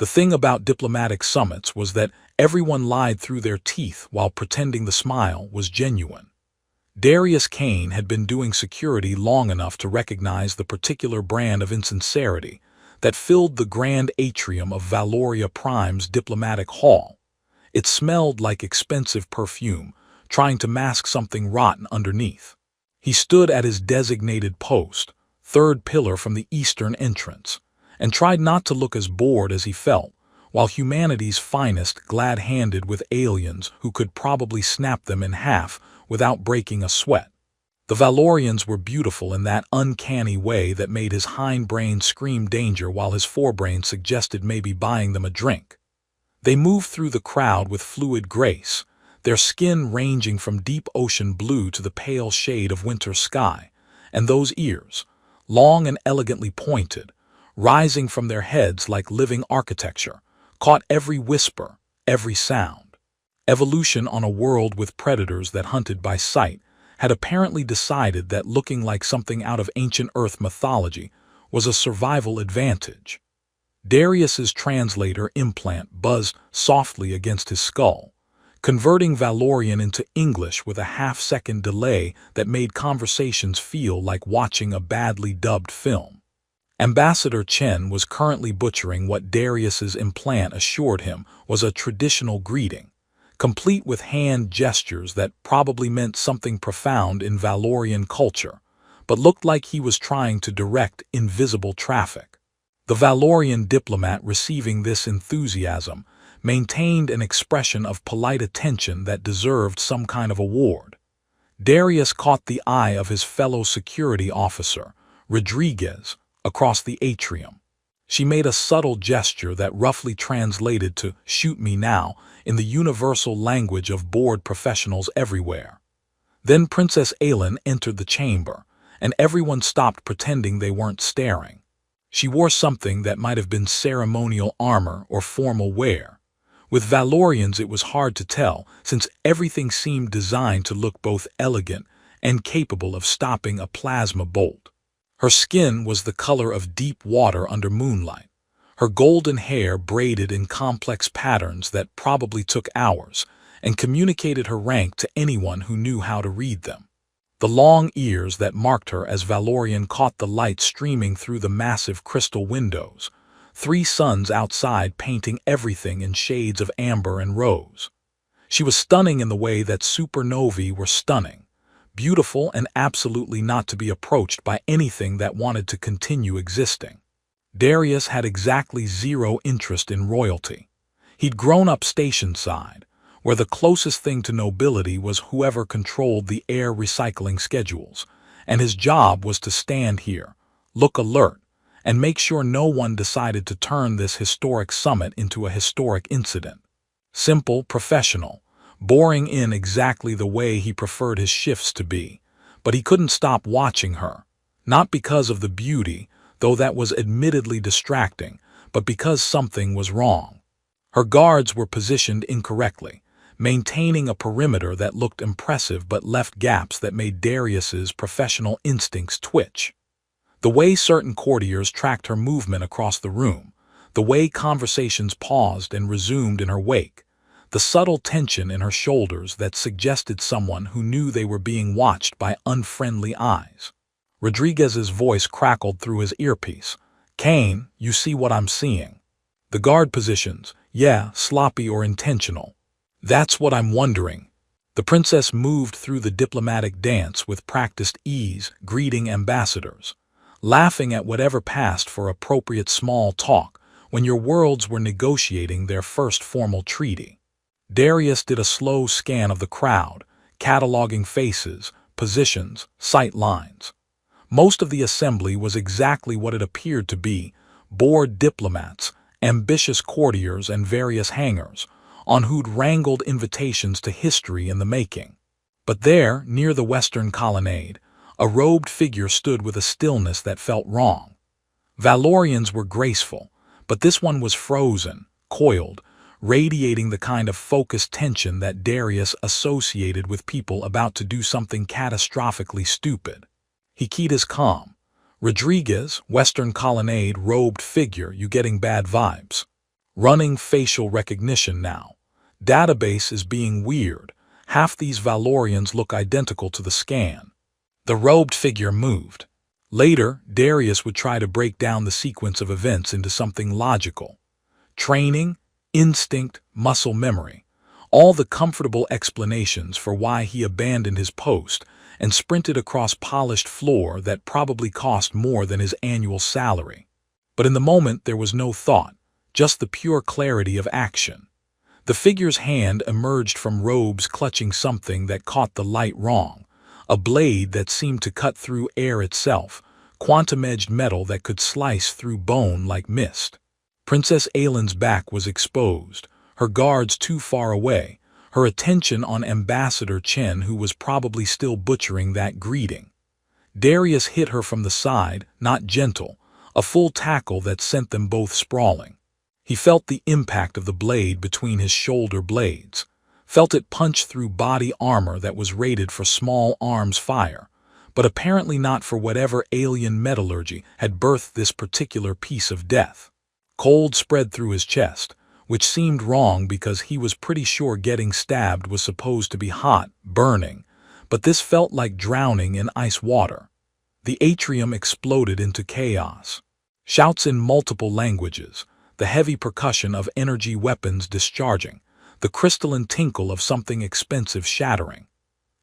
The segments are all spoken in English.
The thing about diplomatic summits was that everyone lied through their teeth while pretending the smile was genuine. Darius Kane had been doing security long enough to recognize the particular brand of insincerity that filled the grand atrium of Valoria Prime's diplomatic hall. It smelled like expensive perfume, trying to mask something rotten underneath. He stood at his designated post, third pillar from the eastern entrance, and tried not to look as bored as he felt, while humanity's finest glad-handed with aliens who could probably snap them in half without breaking a sweat. The Valorians were beautiful in that uncanny way that made his hindbrain scream danger while his forebrain suggested maybe buying them a drink. They moved through the crowd with fluid grace, their skin ranging from deep ocean blue to the pale shade of winter sky, and those ears, long and elegantly pointed, rising from their heads like living architecture, caught every whisper, every sound. Evolution on a world with predators that hunted by sight had apparently decided that looking like something out of ancient Earth mythology was a survival advantage. Darius's translator implant buzzed softly against his skull, converting Valorian into English with a half-second delay that made conversations feel like watching a badly dubbed film. Ambassador Chen was currently butchering what Darius's implant assured him was a traditional greeting, complete with hand gestures that probably meant something profound in Valorian culture, but looked like he was trying to direct invisible traffic. The Valorian diplomat receiving this enthusiasm maintained an expression of polite attention that deserved some kind of award. Darius caught the eye of his fellow security officer, Rodriguez, across the atrium. She made a subtle gesture that roughly translated to "shoot me now" in the universal language of bored professionals everywhere. Then Princess Aelin entered the chamber, and everyone stopped pretending they weren't staring. She wore something that might have been ceremonial armor or formal wear. With Valorians it was hard to tell, since everything seemed designed to look both elegant and capable of stopping a plasma bolt. Her skin was the color of deep water under moonlight, her golden hair braided in complex patterns that probably took hours and communicated her rank to anyone who knew how to read them. The long ears that marked her as Valorian caught the light streaming through the massive crystal windows, 3 suns outside painting everything in shades of amber and rose. She was stunning in the way that supernovae were stunning, beautiful and absolutely not to be approached by anything that wanted to continue existing. Darius had exactly zero interest in royalty. He'd grown up station-side, where the closest thing to nobility was whoever controlled the air recycling schedules, and his job was to stand here, look alert, and make sure no one decided to turn this historic summit into a historic incident. Simple, professional, boring in exactly the way he preferred his shifts to be, but he couldn't stop watching her, not because of the beauty, though that was admittedly distracting, but because something was wrong. Her guards were positioned incorrectly, maintaining a perimeter that looked impressive but left gaps that made Darius's professional instincts twitch. The way certain courtiers tracked her movement across the room, the way conversations paused and resumed in her wake, the subtle tension in her shoulders that suggested someone who knew they were being watched by unfriendly eyes. Rodriguez's voice crackled through his earpiece. "Kane, you see what I'm seeing. The guard positions, yeah, sloppy or intentional. That's what I'm wondering." The princess moved through the diplomatic dance with practiced ease, greeting ambassadors, laughing at whatever passed for appropriate small talk when your worlds were negotiating their first formal treaty. Darius did a slow scan of the crowd, cataloging faces, positions, sight lines. Most of the assembly was exactly what it appeared to be: bored diplomats, ambitious courtiers, and various hangers, on who'd wrangled invitations to history in the making. But there, near the western colonnade, a robed figure stood with a stillness that felt wrong. Valorians were graceful, but this one was frozen, coiled, radiating the kind of focused tension that Darius associated with people about to do something catastrophically stupid. He keyed his calm. "Rodriguez, western colonnade, robed figure, you getting bad vibes?" Running facial recognition now. Database is being weird. Half these Valorians look identical to the scan. The robed figure moved. Later, Darius would try to break down the sequence of events into something logical. Training, instinct, muscle memory. All the comfortable explanations for why he abandoned his post and sprinted across polished floor that probably cost more than his annual salary. But in the moment there was no thought, just the pure clarity of action. The figure's hand emerged from robes clutching something that caught the light wrong, a blade that seemed to cut through air itself, quantum-edged metal that could slice through bone like mist. Princess Aylin's back was exposed, her guards too far away, her attention on Ambassador Chen, who was probably still butchering that greeting. Darius hit her from the side, not gentle, a full tackle that sent them both sprawling. He felt the impact of the blade between his shoulder blades, felt it punch through body armor that was rated for small arms fire, but apparently not for whatever alien metallurgy had birthed this particular piece of death. Cold spread through his chest, which seemed wrong because he was pretty sure getting stabbed was supposed to be hot, burning, but this felt like drowning in ice water. The atrium exploded into chaos. Shouts in multiple languages, the heavy percussion of energy weapons discharging, the crystalline tinkle of something expensive shattering.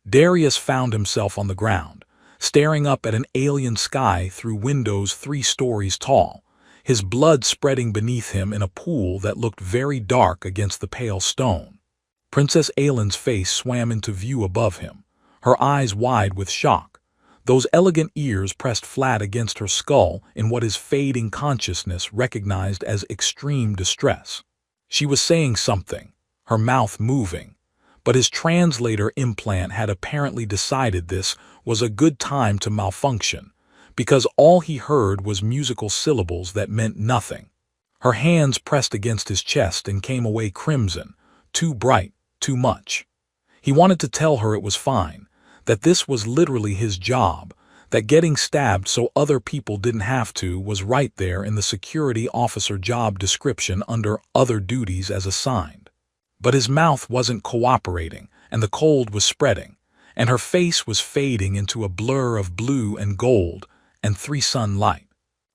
Darius found himself on the ground, staring up at an alien sky through windows 3 stories tall, his blood spreading beneath him in a pool that looked very dark against the pale stone. Princess Aylin's face swam into view above him, her eyes wide with shock, those elegant ears pressed flat against her skull in what his fading consciousness recognized as extreme distress. She was saying something, her mouth moving, but his translator implant had apparently decided this was a good time to malfunction, because all he heard was musical syllables that meant nothing. Her hands pressed against his chest and came away crimson, too bright, too much. He wanted to tell her it was fine, that this was literally his job, that getting stabbed so other people didn't have to was right there in the security officer job description under other duties as assigned. But his mouth wasn't cooperating, and the cold was spreading, and her face was fading into a blur of blue and gold and 3 sunlight.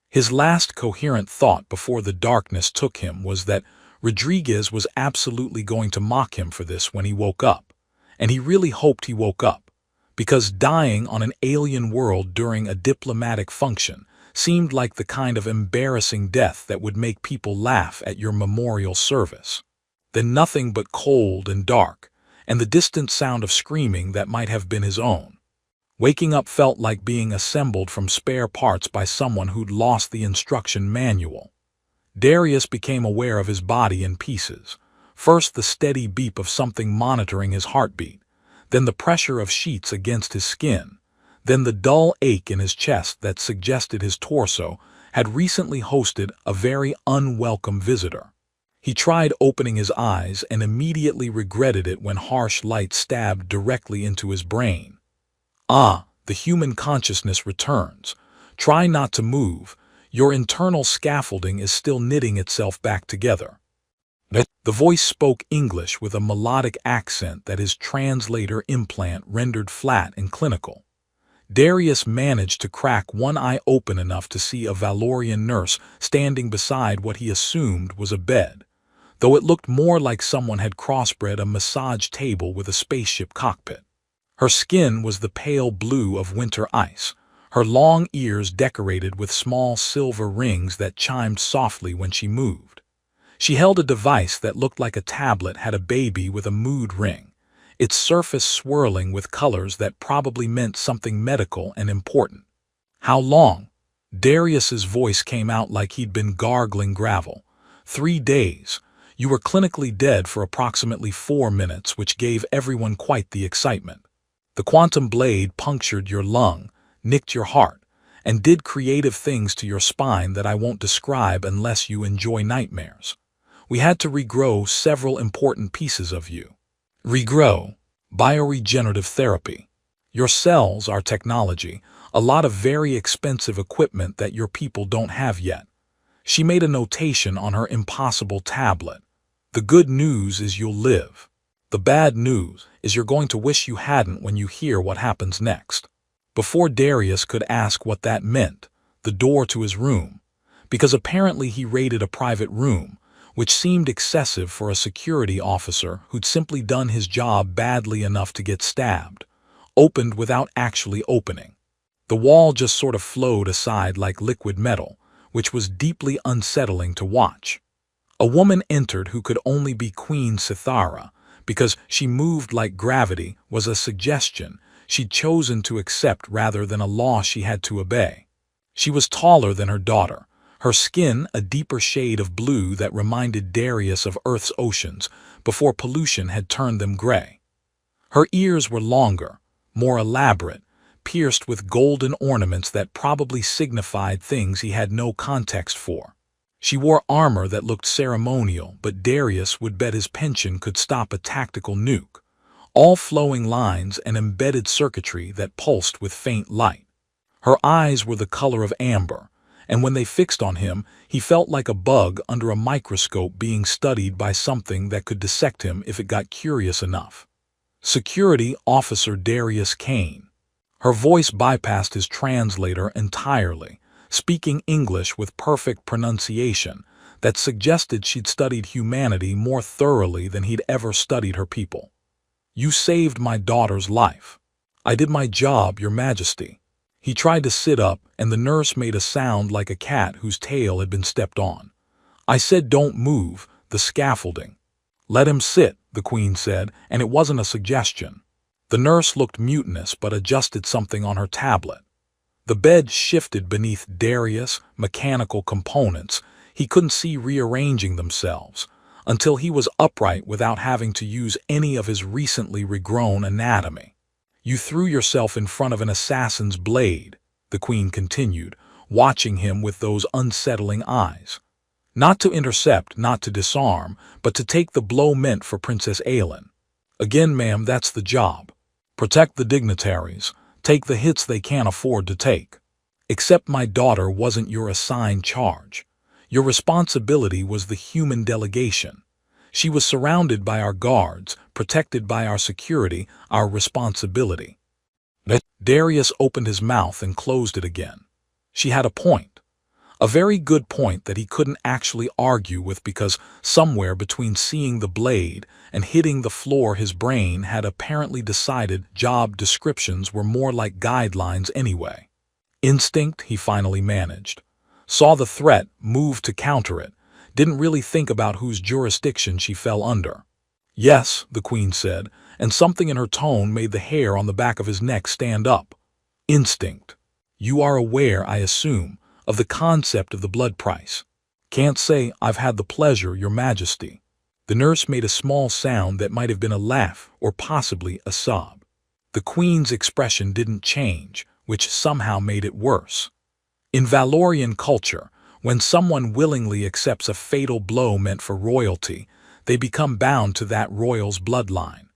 His last coherent thought before the darkness took him was that Rodriguez was absolutely going to mock him for this when he woke up, and he really hoped he woke up, because dying on an alien world during a diplomatic function seemed like the kind of embarrassing death that would make people laugh at your memorial service. Then nothing but cold and dark, and the distant sound of screaming that might have been his own. Waking up felt like being assembled from spare parts by someone who'd lost the instruction manual. Darius became aware of his body in pieces. First the steady beep of something monitoring his heartbeat, then the pressure of sheets against his skin, then the dull ache in his chest that suggested his torso had recently hosted a very unwelcome visitor. He tried opening his eyes and immediately regretted it when harsh light stabbed directly into his brain. Ah, the human consciousness returns. Try not to move. Your internal scaffolding is still knitting itself back together. The voice spoke English with a melodic accent that his translator implant rendered flat and clinical. Darius managed to crack one eye open enough to see a Valorian nurse standing beside what he assumed was a bed, though it looked more like someone had crossbred a massage table with a spaceship cockpit. Her skin was the pale blue of winter ice, her long ears decorated with small silver rings that chimed softly when she moved. She held a device that looked like a tablet had a baby with a mood ring, its surface swirling with colors that probably meant something medical and important. How long? Darius's voice came out like he'd been gargling gravel. 3 days. You were clinically dead for approximately 4 minutes, which gave everyone quite the excitement. The quantum blade punctured your lung, nicked your heart, and did creative things to your spine that I won't describe unless you enjoy nightmares. We had to regrow several important pieces of you. Regrow, bioregenerative therapy. Your cells are technology, a lot of very expensive equipment that your people don't have yet. She made a notation on her impossible tablet. The good news is you'll live. The bad news is you're going to wish you hadn't when you hear what happens next. Before Darius could ask what that meant, the door to his room, because apparently he raided a private room, which seemed excessive for a security officer who'd simply done his job badly enough to get stabbed, opened without actually opening. The wall just sort of flowed aside like liquid metal, which was deeply unsettling to watch. A woman entered who could only be Queen Sithara, because she moved like gravity was a suggestion she'd chosen to accept rather than a law she had to obey. She was taller than her daughter, her skin a deeper shade of blue that reminded Darius of Earth's oceans before pollution had turned them gray. Her ears were longer, more elaborate, pierced with golden ornaments that probably signified things he had no context for. She wore armor that looked ceremonial, but Darius would bet his pension could stop a tactical nuke, all flowing lines and embedded circuitry that pulsed with faint light. Her eyes were the color of amber, and when they fixed on him, he felt like a bug under a microscope being studied by something that could dissect him if it got curious enough. Security Officer Darius Kane. Her voice bypassed his translator entirely, speaking English with perfect pronunciation that suggested she'd studied humanity more thoroughly than he'd ever studied her people. "You saved my daughter's life." "I did my job, Your Majesty." He tried to sit up, and the nurse made a sound like a cat whose tail had been stepped on. "I said don't move, the scaffolding." "Let him sit," the Queen said, and it wasn't a suggestion. The nurse looked mutinous but adjusted something on her tablet. The bed shifted beneath Darius' mechanical components. He couldn't see rearranging themselves, until he was upright without having to use any of his recently regrown anatomy. "You threw yourself in front of an assassin's blade," the Queen continued, watching him with those unsettling eyes. "Not to intercept, not to disarm, but to take the blow meant for Princess Aelin. Again, ma'am, that's the job. Protect the dignitaries, take the hits they can't afford to take. Except my daughter wasn't your assigned charge. Your responsibility was the human delegation. She was surrounded by our guards, protected by our security, our responsibility." Darius opened his mouth and closed it again. She had a point. A very good point that he couldn't actually argue with because somewhere between seeing the blade and hitting the floor his brain had apparently decided job descriptions were more like guidelines anyway. Instinct, he finally managed. Saw the threat, moved to counter it, didn't really think about whose jurisdiction she fell under. "Yes," the Queen said, and something in her tone made the hair on the back of his neck stand up. "Instinct. You are aware, I assume, of the concept of the blood price." "Can't say I've had the pleasure, Your Majesty." The nurse made a small sound that might have been a laugh or possibly a sob. The Queen's expression didn't change, which somehow made it worse. In Valorian culture, when someone willingly accepts a fatal blow meant for royalty, they become bound to that royal's bloodline.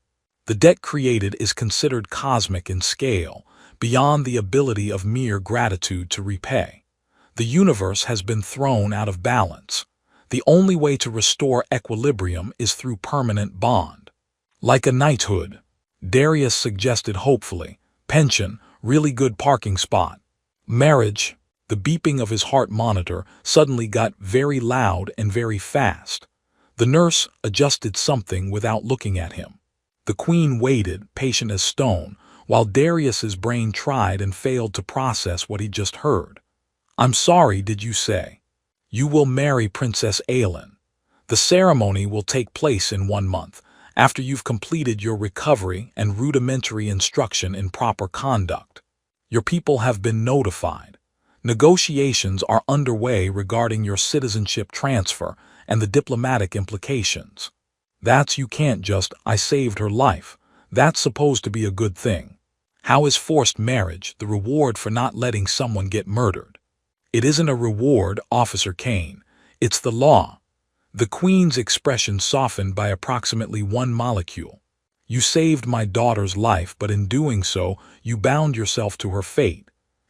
The debt created is considered cosmic in scale, beyond the ability of mere gratitude to repay. The universe has been thrown out of balance. The only way to restore equilibrium is through permanent bond. Like a knighthood, Darius suggested hopefully. Pension, really good parking spot. Marriage. The beeping of his heart monitor suddenly got very loud and very fast. The nurse adjusted something without looking at him. The Queen waited, patient as stone, while Darius's brain tried and failed to process what he'd just heard. "I'm sorry, did you say? You will marry Princess Aelin. The ceremony will take place in 1 month, after you've completed your recovery and rudimentary instruction in proper conduct. Your people have been notified. Negotiations are underway regarding your citizenship transfer and the diplomatic implications. That's you can't just, I saved her life. That's supposed to be a good thing. How is forced marriage the reward for not letting someone get murdered? It isn't a reward, Officer Kane. It's the law." The Queen's expression softened by approximately 1 molecule. "You saved my daughter's life, but in doing so, you bound yourself to her fate.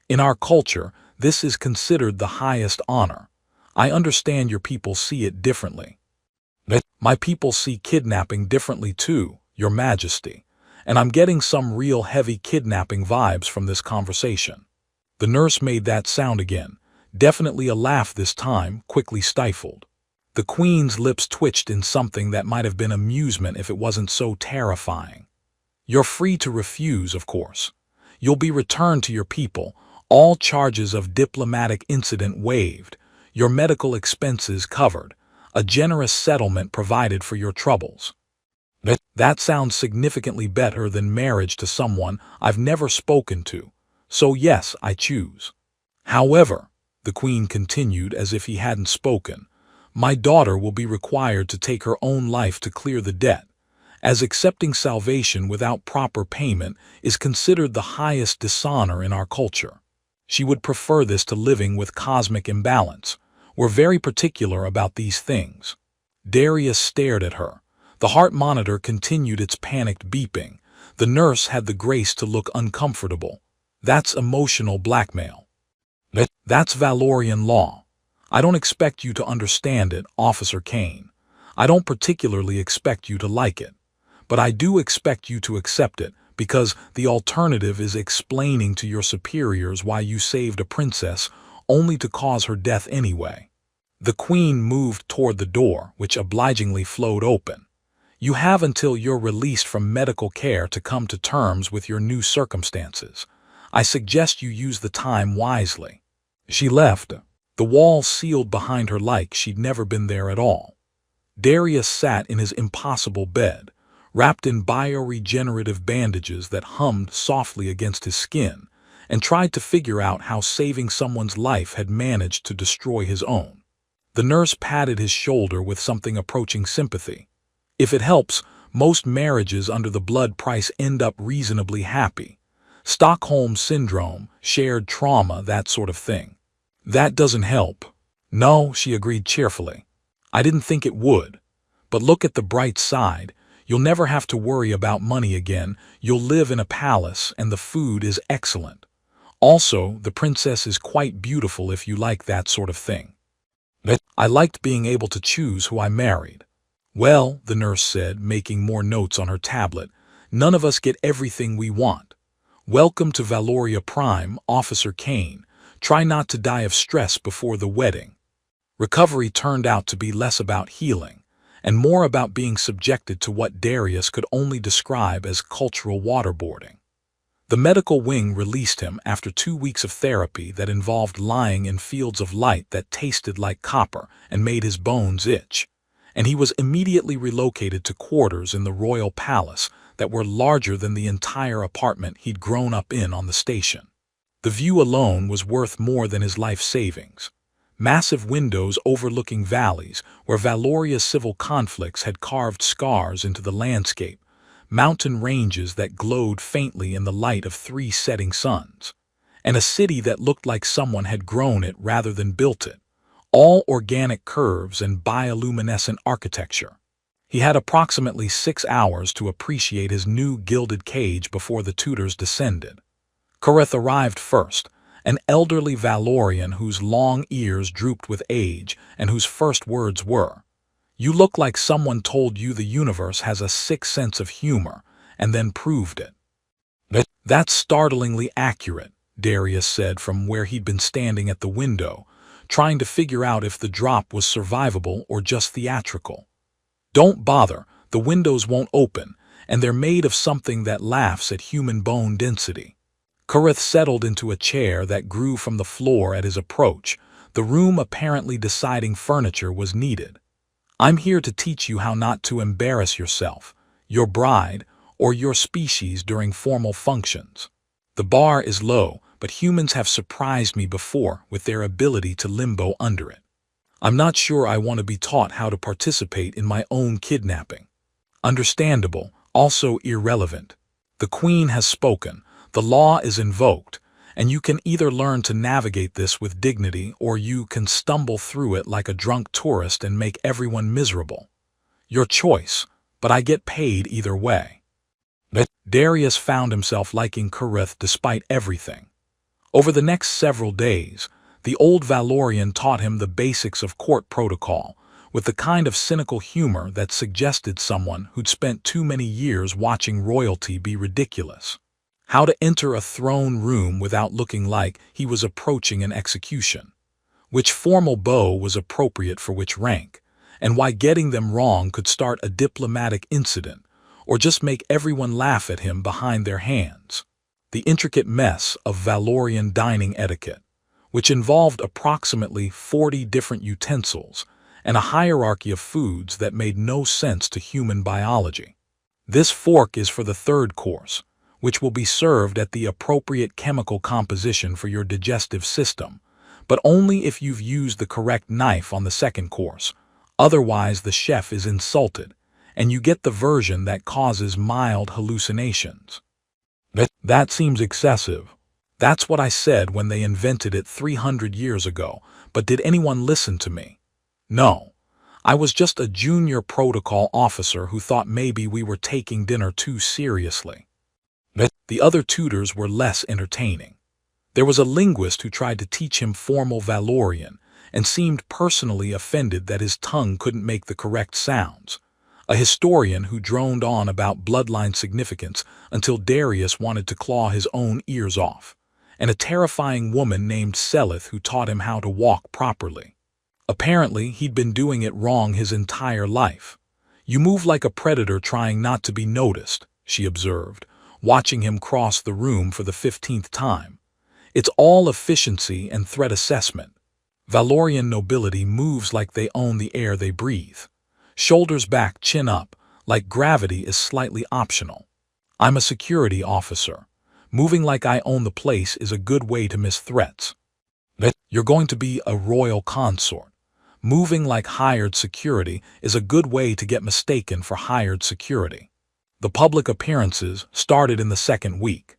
In our culture, this is considered the highest honor. I understand your people see it differently. My people see kidnapping differently too, Your Majesty, and I'm getting some real heavy kidnapping vibes from this conversation. The nurse made that sound again, definitely a laugh this time, quickly stifled. The Queen's lips twitched in something that might have been amusement if it wasn't so terrifying. You're free to refuse, of course. You'll be returned to your people, all charges of diplomatic incident waived, your medical expenses covered, a generous settlement provided for your troubles. That sounds significantly better than marriage to someone I've never spoken to, so yes, I choose. However, the Queen continued as if he hadn't spoken, my daughter will be required to take her own life to clear the debt, as accepting salvation without proper payment is considered the highest dishonor in our culture. She would prefer this to living with cosmic imbalance. We're very particular about these things. Darius stared at her. The heart monitor continued its panicked beeping. The nurse had the grace to look uncomfortable. That's emotional blackmail. That's Valorian law. I don't expect you to understand it, Officer Kane. I don't particularly expect you to like it. But I do expect you to accept it, because the alternative is explaining to your superiors why you saved a princess only to cause her death anyway. The Queen moved toward the door, which obligingly flowed open. You have until you're released from medical care to come to terms with your new circumstances. I suggest you use the time wisely. She left, the wall sealed behind her like she'd never been there at all. Darius sat in his impossible bed, wrapped in bioregenerative bandages that hummed softly against his skin, and tried to figure out how saving someone's life had managed to destroy his own. The nurse patted his shoulder with something approaching sympathy. If it helps, most marriages under the blood price end up reasonably happy. Stockholm Syndrome, shared trauma, that sort of thing. That doesn't help. No, she agreed cheerfully. I didn't think it would. But look at the bright side. You'll never have to worry about money again. You'll live in a palace, and the food is excellent. Also, the princess is quite beautiful if you like that sort of thing. I liked being able to choose who I married. Well, the nurse said, making more notes on her tablet, none of us get everything we want. Welcome to Valoria Prime, Officer Kane. Try not to die of stress before the wedding. Recovery turned out to be less about healing, and more about being subjected to what Darius could only describe as cultural waterboarding. The medical wing released him after 2 weeks of therapy that involved lying in fields of light that tasted like copper and made his bones itch, and he was immediately relocated to quarters in the royal palace that were larger than the entire apartment he'd grown up in on the station. The view alone was worth more than his life savings. Massive windows overlooking valleys where Valoria's civil conflicts had carved scars into the landscape, mountain ranges that glowed faintly in the light of 3 setting suns, and a city that looked like someone had grown it rather than built it, all organic curves and bioluminescent architecture. He had approximately 6 hours to appreciate his new gilded cage before the tutors descended. Kareth arrived first, an elderly Valorian whose long ears drooped with age and whose first words were, "You look like someone told you the universe has a sick sense of humor, and then proved it." That's startlingly accurate, Darius said from where he'd been standing at the window, trying to figure out if the drop was survivable or just theatrical. Don't bother, the windows won't open, and they're made of something that laughs at human bone density. Kareth settled into a chair that grew from the floor at his approach, the room apparently deciding furniture was needed. I'm here to teach you how not to embarrass yourself, your bride, or your species during formal functions. The bar is low, but humans have surprised me before with their ability to limbo under it. I'm not sure I want to be taught how to participate in my own kidnapping. Understandable, also irrelevant. The Queen has spoken. The law is invoked, and you can either learn to navigate this with dignity or you can stumble through it like a drunk tourist and make everyone miserable. Your choice, but I get paid either way. Darius found himself liking Kareth despite everything. Over the next several days, The old Valorian taught him the basics of court protocol, with the kind of cynical humor that suggested someone who'd spent too many years watching royalty be ridiculous. How to enter a throne room without looking like he was approaching an execution. Which formal bow was appropriate for which rank, and why getting them wrong could start a diplomatic incident, or just make everyone laugh at him behind their hands. The intricate mess of Valorian dining etiquette, which involved approximately 40 different utensils and a hierarchy of foods that made no sense to human biology. This fork is for the third course, which will be served at the appropriate chemical composition for your digestive system, but only if you've used the correct knife on the second course. Otherwise, the chef is insulted, and you get the version that causes mild hallucinations. That seems excessive. That's what I said when they invented it 300 years ago, but did anyone listen to me? No. I was just a junior protocol officer who thought maybe we were taking dinner too seriously. The other tutors were less entertaining. There was a linguist who tried to teach him formal Valorian and seemed personally offended that his tongue couldn't make the correct sounds. A historian who droned on about bloodline significance until Darius wanted to claw his own ears off, and a terrifying woman named Selith who taught him how to walk properly. Apparently, he'd been doing it wrong his entire life. "You move like a predator trying not to be noticed," she observed, watching him cross the room for the 15th time. "It's all efficiency and threat assessment. Valorian nobility moves like they own the air they breathe. Shoulders back, chin up, like gravity is slightly optional. I'm a security officer. Moving like I own the place is a good way to miss threats. You're going to be a royal consort. Moving like hired security is a good way to get mistaken for hired security." The public appearances started in the second week.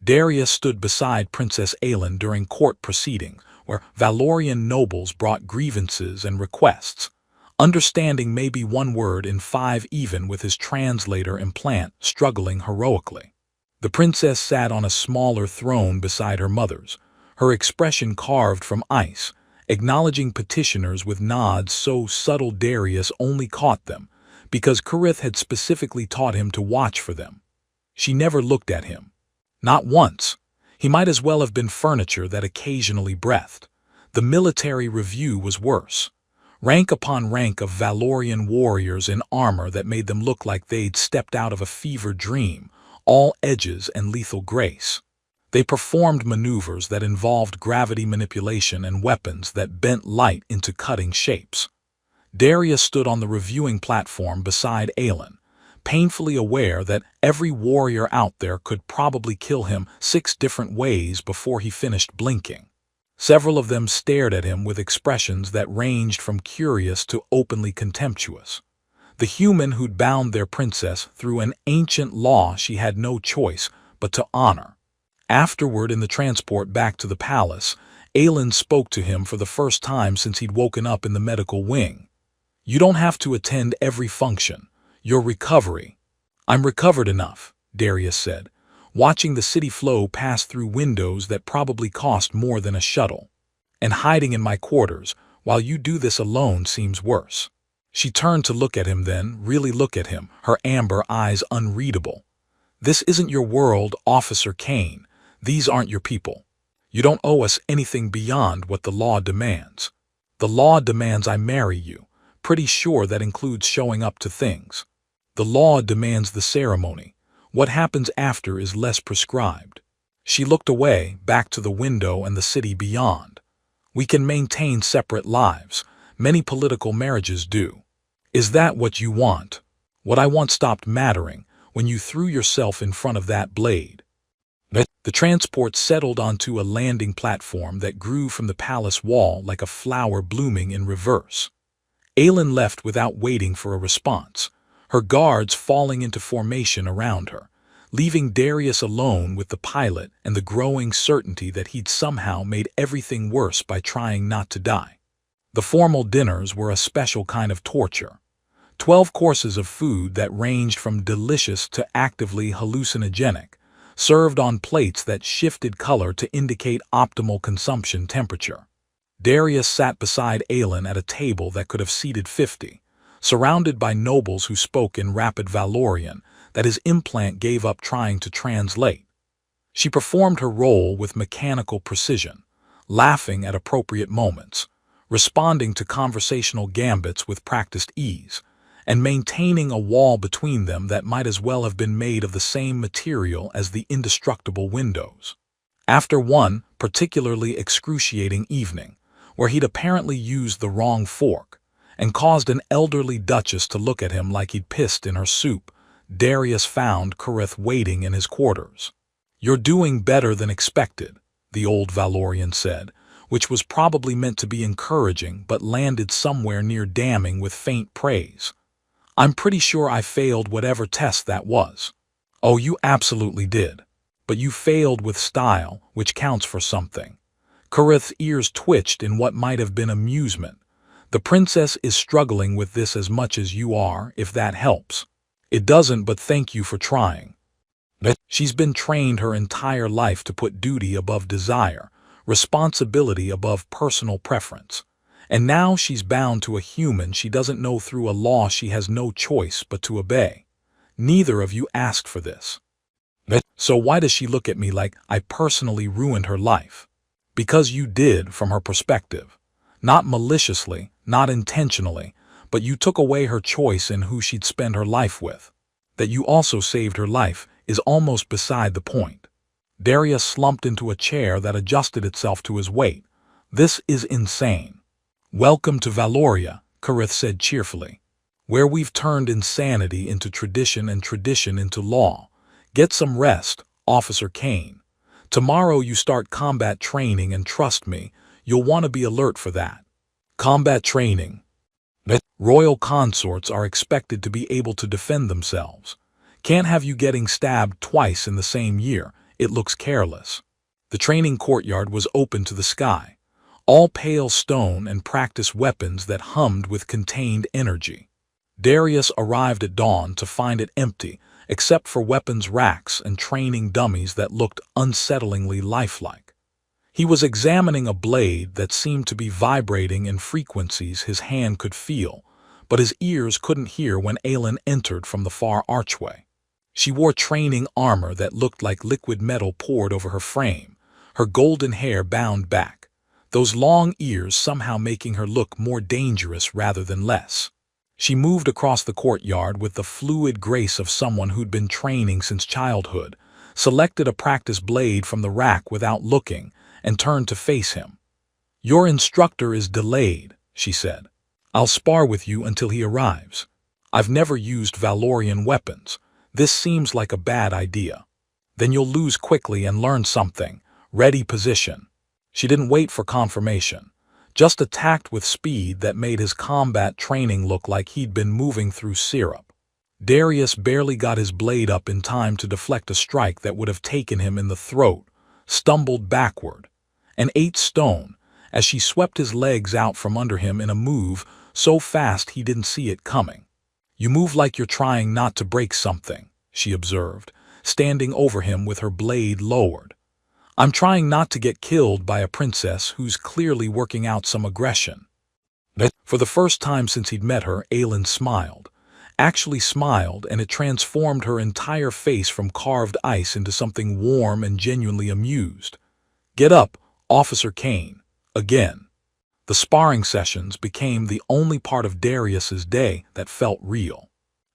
Darius stood beside Princess Aelin during court proceedings, where Valorian nobles brought grievances and requests, understanding maybe one word in 5 even with his translator implant struggling heroically. The princess sat on a smaller throne beside her mother's, her expression carved from ice, acknowledging petitioners with nods so subtle Darius only caught them, because Karith had specifically taught him to watch for them. She never looked at him. Not once. He might as well have been furniture that occasionally breathed. The military review was worse. Rank upon rank of Valorian warriors in armor that made them look like they'd stepped out of a fever dream, all edges and lethal grace. They performed maneuvers that involved gravity manipulation and weapons that bent light into cutting shapes. Darius stood on the reviewing platform beside Aelin, painfully aware that every warrior out there could probably kill him 6 different ways before he finished blinking. Several of them stared at him with expressions that ranged from curious to openly contemptuous. The human who'd bound their princess through an ancient law she had no choice but to honor. Afterward, in the transport back to the palace, Aelin spoke to him for the first time since he'd woken up in the medical wing. "You don't have to attend every function. Your recovery." "I'm recovered enough," Darius said, watching the city flow pass through windows that probably cost more than a shuttle. "And hiding in my quarters while you do this alone seems worse." She turned to look at him then, really look at him, her amber eyes unreadable. "This isn't your world, Officer Kane. These aren't your people. You don't owe us anything beyond what the law demands. The law demands I marry you. Pretty sure that includes showing up to things. The law demands the ceremony. What happens after is less prescribed." She looked away, back to the window and the city beyond. "We can maintain separate lives. Many political marriages do. Is that what you want? What I want stopped mattering when you threw yourself in front of that blade." The transport settled onto a landing platform that grew from the palace wall like a flower blooming in reverse. Aelin left without waiting for a response, her guards falling into formation around her, leaving Darius alone with the pilot and the growing certainty that he'd somehow made everything worse by trying not to die. The formal dinners were a special kind of torture. 12 courses of food that ranged from delicious to actively hallucinogenic, served on plates that shifted color to indicate optimal consumption temperature. Darius sat beside Aelin at a table that could have seated 50, surrounded by nobles who spoke in rapid Valorian that his implant gave up trying to translate. She performed her role with mechanical precision, laughing at appropriate moments, responding to conversational gambits with practiced ease, and maintaining a wall between them that might as well have been made of the same material as the indestructible windows. After one particularly excruciating evening, where he'd apparently used the wrong fork and caused an elderly duchess to look at him like he'd pissed in her soup, Darius found Karith waiting in his quarters. "You're doing better than expected," the old Valorian said, which was probably meant to be encouraging but landed somewhere near damning with faint praise. "I'm pretty sure I failed whatever test that was." "Oh, you absolutely did. But you failed with style, which counts for something." Karith's ears twitched in what might have been amusement. "The princess is struggling with this as much as you are, if that helps." "It doesn't, but thank you for trying." She's been trained her entire life to put duty above desire, responsibility above personal preference. And now she's bound to a human she doesn't know through a law she has no choice but to obey. Neither of you asked for this. So why does she look at me like I personally ruined her life? Because you did, from her perspective. Not maliciously, not intentionally, but you took away her choice in who she'd spend her life with. That you also saved her life is almost beside the point. Darius slumped into a chair that adjusted itself to his weight. "This is insane." "Welcome to Valoria," Karith said cheerfully, "where we've turned insanity into tradition and tradition into law. Get some rest, Officer Kane. Tomorrow you start combat training, and trust me, you'll want to be alert for that." "Combat training?" "Royal consorts are expected to be able to defend themselves. Can't have you getting stabbed twice in the same year. It looks careless." The training courtyard was open to the sky, all pale stone and practice weapons that hummed with contained energy. Darius arrived at dawn to find it empty, except for weapons racks and training dummies that looked unsettlingly lifelike. He was examining a blade that seemed to be vibrating in frequencies his hand could feel, but his ears couldn't hear when Aelin entered from the far archway. She wore training armor that looked like liquid metal poured over her frame, her golden hair bound back, those long ears somehow making her look more dangerous rather than less. She moved across the courtyard with the fluid grace of someone who'd been training since childhood, selected a practice blade from the rack without looking, and turned to face him. "Your instructor is delayed," she said. "I'll spar with you until he arrives. I've never used Valorian weapons. This seems like a bad idea." "Then you'll lose quickly and learn something. Ready position." She didn't wait for confirmation, just attacked with speed that made his combat training look like he'd been moving through syrup. Darius barely got his blade up in time to deflect a strike that would have taken him in the throat, stumbled backward, and ate stone as she swept his legs out from under him in a move so fast he didn't see it coming. "You move like you're trying not to break something," she observed, standing over him with her blade lowered. "I'm trying not to get killed by a princess who's clearly working out some aggression." For the first time since he'd met her, Aelin smiled. Actually smiled, and it transformed her entire face from carved ice into something warm and genuinely amused. "Get up, Officer Kane. Again." The sparring sessions became the only part of Darius's day that felt real.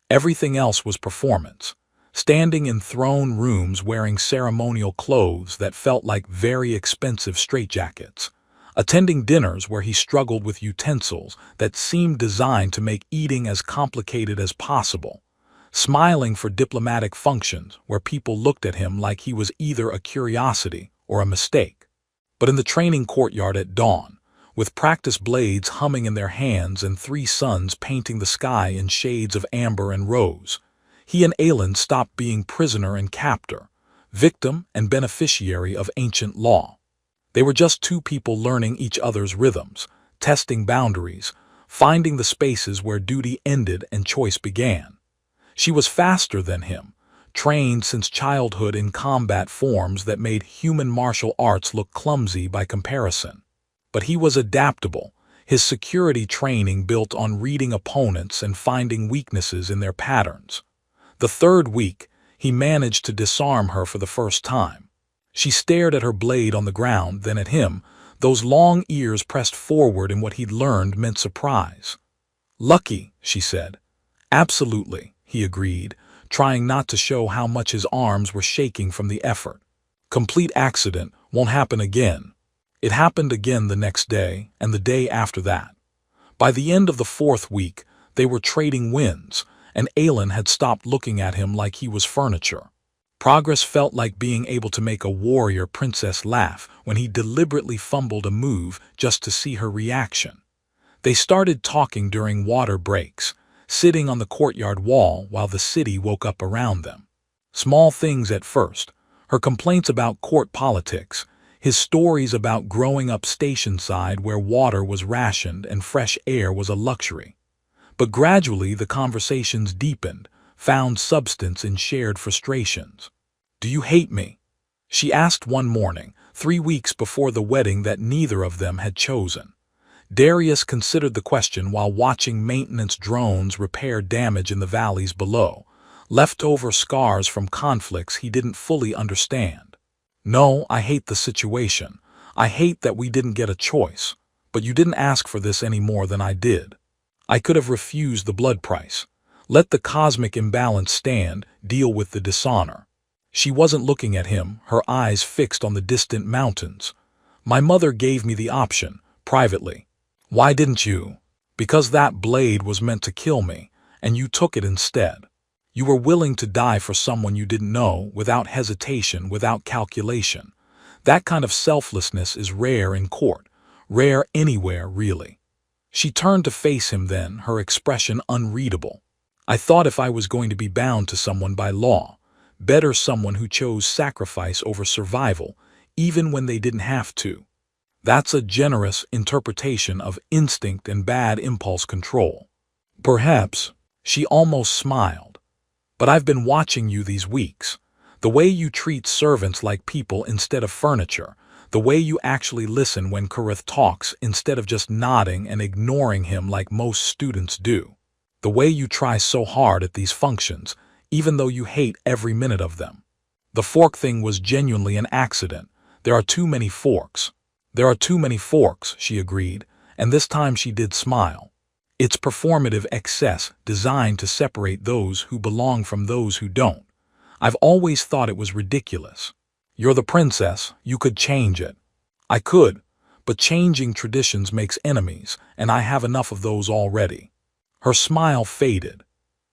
Everything else was performance. Standing in throne rooms wearing ceremonial clothes that felt like very expensive straitjackets. Attending dinners where he struggled with utensils that seemed designed to make eating as complicated as possible. Smiling for diplomatic functions where people looked at him like he was either a curiosity or a mistake. But in the training courtyard at dawn, with practice blades humming in their hands and 3 suns painting the sky in shades of amber and rose, he and Aelin stopped being prisoner and captor, victim and beneficiary of ancient law. They were just 2 people learning each other's rhythms, testing boundaries, finding the spaces where duty ended and choice began. She was faster than him, trained since childhood in combat forms that made human martial arts look clumsy by comparison. But he was adaptable, his security training built on reading opponents and finding weaknesses in their patterns. The third week, he managed to disarm her for the first time. She stared at her blade on the ground, then at him. Those long ears pressed forward in what he'd learned meant surprise. "Lucky," she said. "Absolutely," he agreed, trying not to show how much his arms were shaking from the effort. "Complete accident, won't happen again." It happened again the next day, and the day after that. By the end of the fourth week, they were trading wins, and Aelin had stopped looking at him like he was furniture. Progress felt like being able to make a warrior princess laugh when he deliberately fumbled a move just to see her reaction. They started talking during water breaks, sitting on the courtyard wall while the city woke up around them. Small things at first, her complaints about court politics, his stories about growing up station-side where water was rationed and fresh air was a luxury. But gradually the conversations deepened, found substance in shared frustrations. "Do you hate me?" she asked one morning, 3 weeks before the wedding that neither of them had chosen. Darius considered the question while watching maintenance drones repair damage in the valleys below, leftover scars from conflicts he didn't fully understand. "No, I hate the situation. I hate that we didn't get a choice. But you didn't ask for this any more than I did. I could have refused the blood price. Let the cosmic imbalance stand, deal with the dishonor." She wasn't looking at him, her eyes fixed on the distant mountains. "My mother gave me the option, privately. Why didn't you?" "Because that blade was meant to kill me, and you took it instead. You were willing to die for someone you didn't know, without hesitation, without calculation. That kind of selflessness is rare in court, rare anywhere, really." She turned to face him then, her expression unreadable. "I thought if I was going to be bound to someone by law, better someone who chose sacrifice over survival, even when they didn't have to." That's a generous interpretation of instinct and bad impulse control. "Perhaps," she almost smiled. "But I've been watching you these weeks. The way you treat servants like people instead of furniture, the way you actually listen when Karith talks instead of just nodding and ignoring him like most students do. The way you try so hard at these functions, even though you hate every minute of them." The fork thing was genuinely an accident. There are too many forks. "There are too many forks," she agreed, and this time she did smile. "It's performative excess designed to separate those who belong from those who don't. I've always thought it was ridiculous. You're the princess, you could change it." "I could, but changing traditions makes enemies, and I have enough of those already." Her smile faded.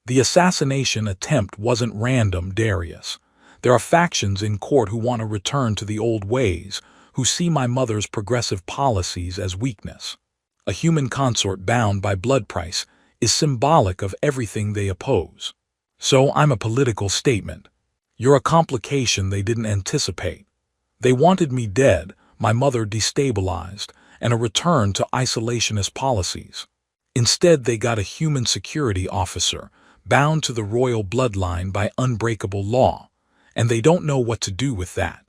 "The assassination attempt wasn't random, Darius. There are factions in court who want to return to the old ways, who see my mother's progressive policies as weakness. A human consort bound by blood price is symbolic of everything they oppose. So I'm a political statement. You're a complication they didn't anticipate. They wanted me dead, my mother destabilized, and a return to isolationist policies. Instead they got a human security officer, bound to the royal bloodline by unbreakable law, and they don't know what to do with that."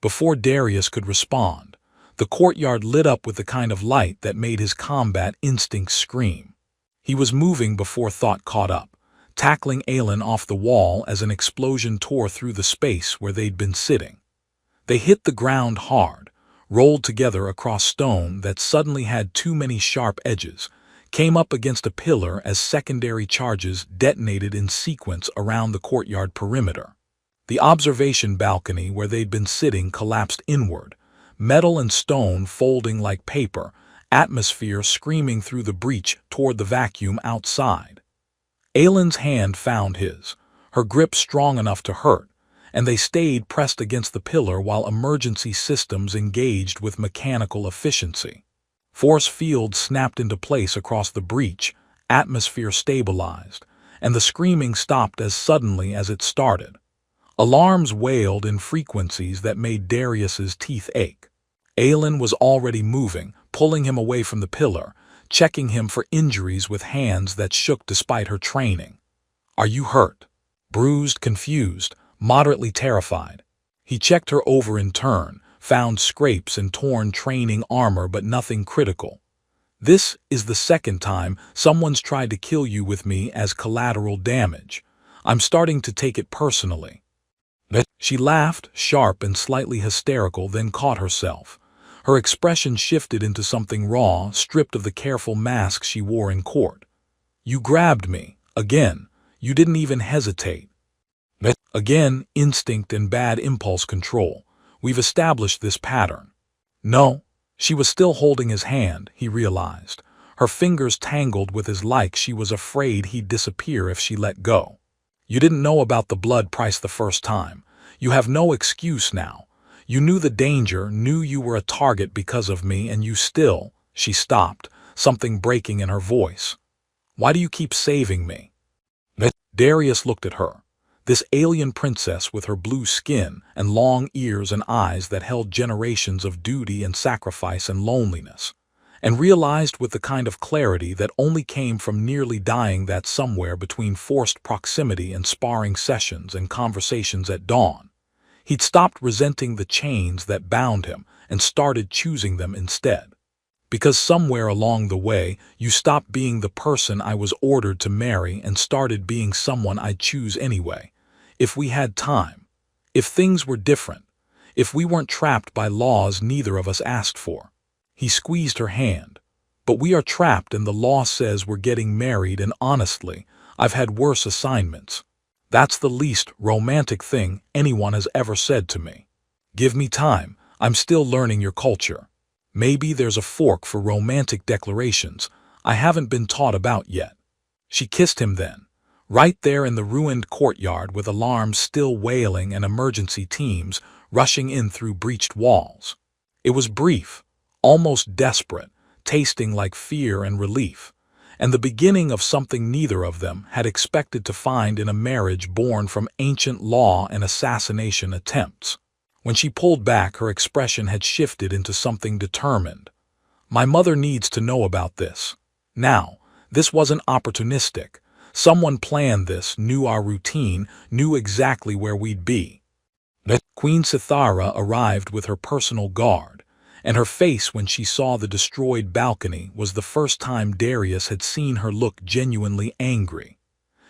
Before Darius could respond, the courtyard lit up with the kind of light that made his combat instincts scream. He was moving before thought caught up, tackling Aelin off the wall as an explosion tore through the space where they'd been sitting. They hit the ground hard, rolled together across stone that suddenly had too many sharp edges, came up against a pillar as secondary charges detonated in sequence around the courtyard perimeter. The observation balcony where they'd been sitting collapsed inward, metal and stone folding like paper, atmosphere screaming through the breach toward the vacuum outside. Aelin's hand found his, her grip strong enough to hurt, and they stayed pressed against the pillar while emergency systems engaged with mechanical efficiency. Force fields snapped into place across the breach, atmosphere stabilized, and the screaming stopped as suddenly as it started. Alarms wailed in frequencies that made Darius's teeth ache. Aelin was already moving, pulling him away from the pillar, checking him for injuries with hands that shook despite her training. "Are you hurt?" "Bruised, confused, moderately terrified." He checked her over in turn, found scrapes and torn training armor but nothing critical. This is the second time someone's tried to kill you with me as collateral damage. I'm starting to take it personally." She laughed, sharp and slightly hysterical, then caught herself. Her expression shifted into something raw, stripped of the careful mask she wore in court. "You grabbed me. Again. You didn't even hesitate." Again, instinct and bad impulse control. We've established this pattern. No. She was still holding his hand, he realized. Her fingers tangled with his like she was afraid he'd disappear if she let go. "You didn't know about the blood price the first time. You have no excuse now. You knew the danger, knew you were a target because of me, and you still—" She stopped, something breaking in her voice. "Why do you keep saving me?" Darius looked at her. This alien princess with her blue skin and long ears and eyes that held generations of duty and sacrifice and loneliness, and realized with the kind of clarity that only came from nearly dying that somewhere between forced proximity and sparring sessions and conversations at dawn, he'd stopped resenting the chains that bound him and started choosing them instead. "Because somewhere along the way, you stopped being the person I was ordered to marry and started being someone I'd choose anyway. If we had time, if things were different, if we weren't trapped by laws neither of us asked for." He squeezed her hand. "But we are trapped and the law says we're getting married, and honestly, I've had worse assignments. That's the least romantic thing anyone has ever said to me. Give me time, I'm still learning your culture. Maybe there's a fork for romantic declarations I haven't been taught about yet." She kissed him then, right there in the ruined courtyard with alarms still wailing and emergency teams rushing in through breached walls. It was brief, almost desperate, tasting like fear and relief, and the beginning of something neither of them had expected to find in a marriage born from ancient law and assassination attempts. When she pulled back, her expression had shifted into something determined. "My mother needs to know about this. Now, this wasn't opportunistic. Someone planned this, knew our routine, knew exactly where we'd be." Queen Sithara arrived with her personal guard, and her face when she saw the destroyed balcony was the first time Darius had seen her look genuinely angry.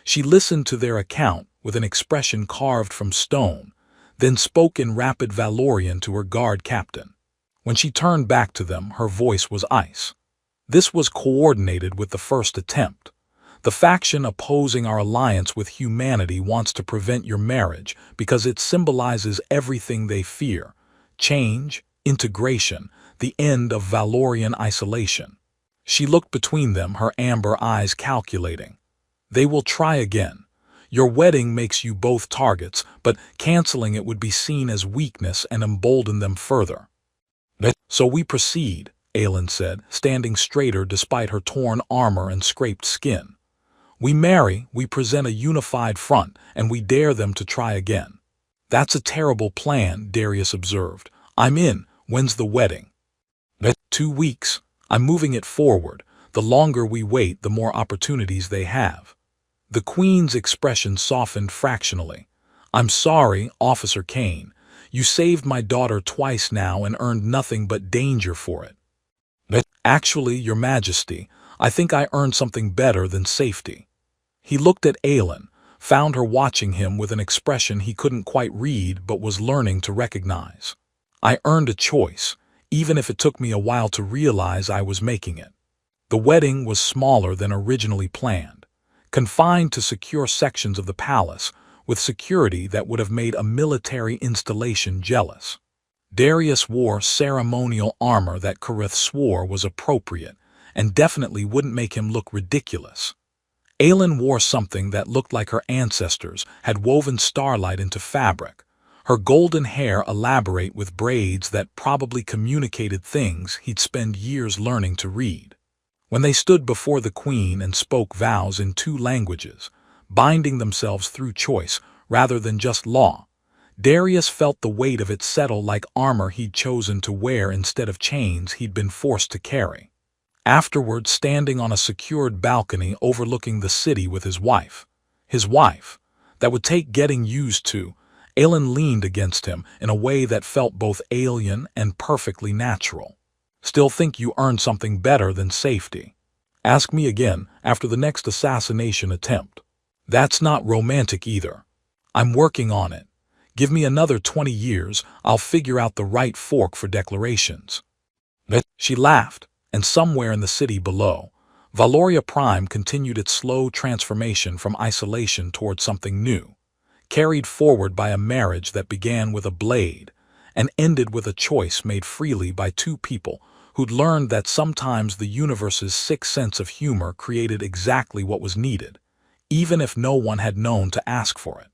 She listened to their account with an expression carved from stone, then spoke in rapid Valorian to her guard captain. When she turned back to them, her voice was ice. "This was coordinated with the first attempt. The faction opposing our alliance with humanity wants to prevent your marriage because it symbolizes everything they fear: change, integration, the end of Valorian isolation." She looked between them, her amber eyes calculating. "They will try again. Your wedding makes you both targets, but canceling it would be seen as weakness and embolden them further." "So we proceed," Aelin said, standing straighter despite her torn armor and scraped skin. "We marry, we present a unified front, and we dare them to try again." "That's a terrible plan," Darius observed. "I'm in. When's the wedding?" 2 weeks. I'm moving it forward. The longer we wait, the more opportunities they have." The Queen's expression softened fractionally. "I'm sorry, Officer Kane. You saved my daughter twice now and earned nothing but danger for it." "Actually, Your Majesty, I think I earned something better than safety." He looked at Aelin, found her watching him with an expression he couldn't quite read but was learning to recognize. "I earned a choice, even if it took me a while to realize I was making it." The wedding was smaller than originally planned, confined to secure sections of the palace, with security that would have made a military installation jealous. Darius wore ceremonial armor that Karith swore was appropriate, and definitely wouldn't make him look ridiculous. Aelin wore something that looked like her ancestors had woven starlight into fabric, her golden hair elaborate with braids that probably communicated things he'd spend years learning to read. When they stood before the Queen and spoke vows in 2 languages, binding themselves through choice rather than just law, Darius felt the weight of it settle like armor he'd chosen to wear instead of chains he'd been forced to carry. Afterward, standing on a secured balcony overlooking the city with his wife, that would take getting used to, Aelin leaned against him in a way that felt both alien and perfectly natural. Still think you earned something better than safety? Ask me again after the next assassination attempt. That's not romantic either. I'm working on it. Give me another 20 years, I'll figure out the right fork for declarations. She laughed, and somewhere in the city below, Valoria Prime continued its slow transformation from isolation toward something new, carried forward by a marriage that began with a blade and ended with a choice made freely by two people who'd learned that sometimes the universe's sixth sense of humor created exactly what was needed, even if no one had known to ask for it.